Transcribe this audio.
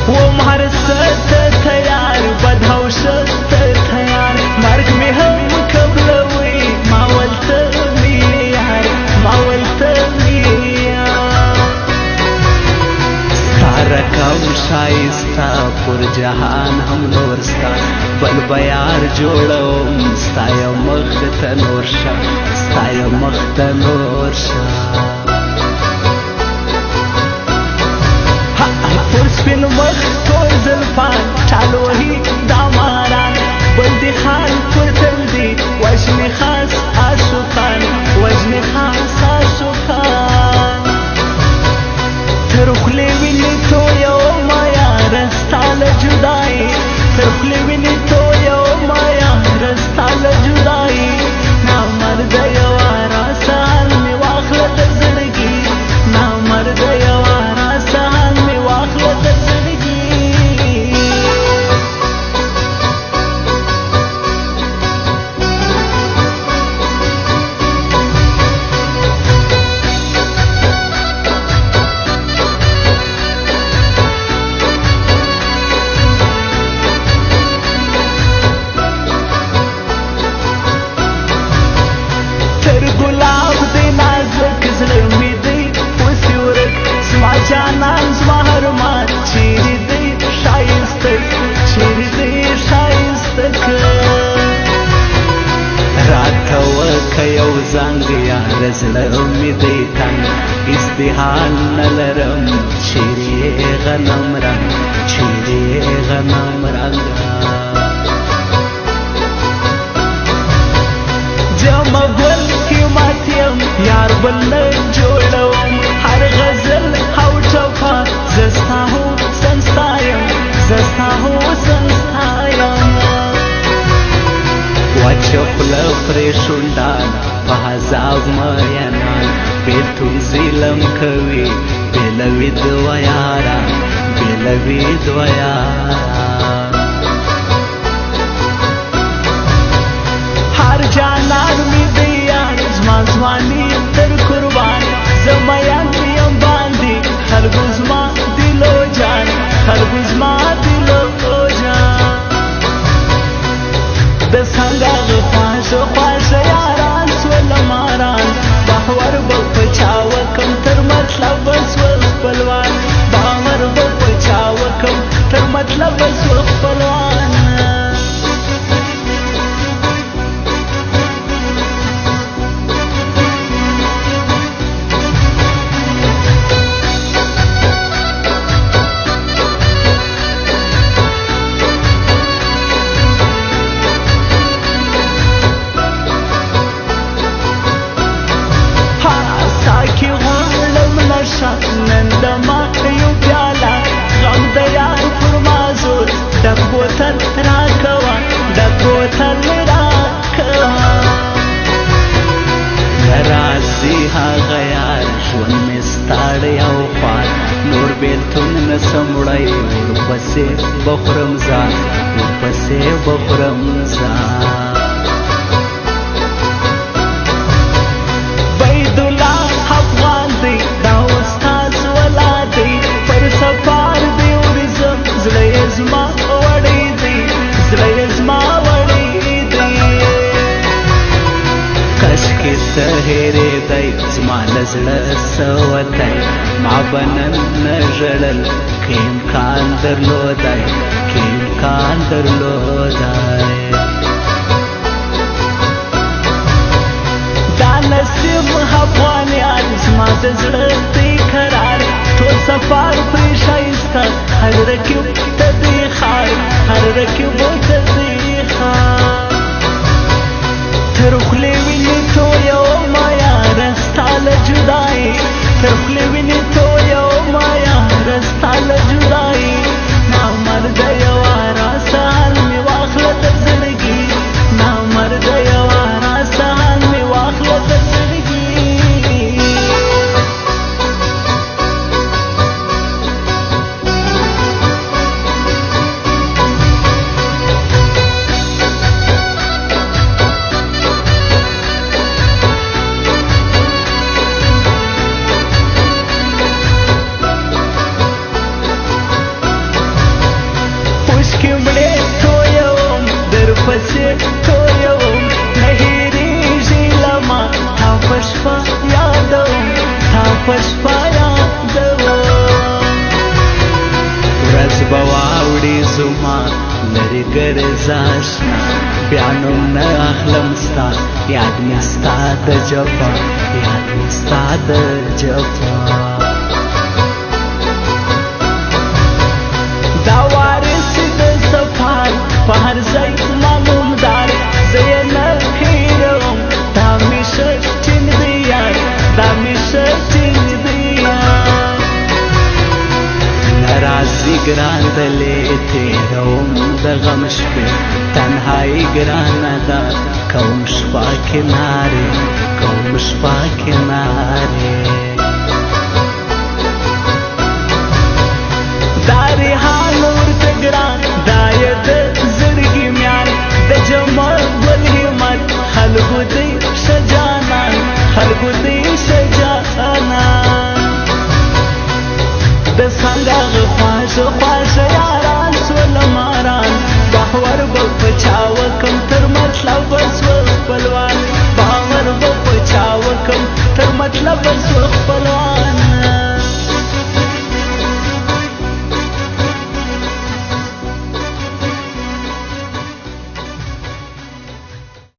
وم هر څه تیار بدهوش تیار مرګ مې هم قبلوي ما ولته مې یار ما ولته مې یار ستا رقم شایسته پر جهان هم نور ستا بل بیار جوړوم ستا یو مخ ته نور شه ستا یو مخ ته نور شه پر سپین مخ ټول زلفان ټال وهي دا ماران بل دې خان پر تل دي وژنې خاص عاشقان وژنې خاص عاشقان تر خولې وینې تویومه یاره ستا له جدایي تر خولې وینې تویومه یاره ستا له جدایي نامرده یوه راسه حال مې واخله د زړګي نامرده یوه راسه حال مې واخله د زړګي تر ګلاب دی نازک زړه مې دی اوسې ورک زما جانان زما هرمان چیرې دی ښایسته چیرې دی ښایسته که راته وکه یو زنګ یاره زړه مې دی تنګ استحال نه لرم چیرې غنم رنګ چیرې غنم رنګ جمع گل کی ماتیم یار بل نه جوړوم هر غزل او ټپه زستا هو سنستایم زستا هو سنستایم وچه خوله پرې شونډان په عذاب مینان بېلتون ظلم کوي بېلوي دوه یاران بېلوي دوه یاران هر جانان می دی یار زما ځواني تر قربان زه میین یم باندې خلکو زما دلو جان خلکو زما دلو جان د څنګه خواشه خواشه یاران سوله ماران باور به په چا وکم تر مطلب سو خپلوان باور به په چا وکم تر مطلب سو خپلوان نن د ما یو پیاله غم د یار پر مازور ډک بوتل راکوه ډک بوتل راکوه راځي هغه یار ژوند مې ستاړی او خوار نور بېلتون نسم وړی ورپسې به خورم ځان ورپسې به خورم ځان بیدالله افغان دی دا استاد ولا دی پر سفار دی ورځم زړه یې زما وړی دی زړه یې زما وړی دی کاشکې ته هېرېدی زما له زړه څه وتی ما به نن نه ژړل که امکان درلودی که امکان درلودی دا نصیب افغانیان زما د زړه دی قرار ټول سفر پرې ښایسته هر رقیب ته دی خار هر رقیب ته دی خار تر خولې وینې تویومه یاره ستا له جدایي تر خولې وینې تویومه یاره ستا له جدایي نامرده یوه راسه حال مې واخله د زړګي نامرده یوه راسه حال مې واخله د زړګي زما لري ګرځا اشنا بیا نوم نه اخلم ستا یاد مې ستا د جفا یاد مې ستا د جفا دا وارث د سفر په هر ځای معلومدار زه یې نه هېروم دا مې ښه ټینګ دی یار دا مې ښه ټینګ دی یار ناراضي ګران دلې تېروم د غم شپې تنهایي ګرانه ده کوم شپه کنارې کوم شپه کنارې دا ریحان ورته ګران دا یې د زړګي میان د جمال ګل همت خلکو دی ښه جانان خلکو دی ښه جانان د څنګه خواشه خواشه یاران سول ماران باور به په چا وکم تر مطلب سول خپلوان باور به په چا وکم تر مطلب سول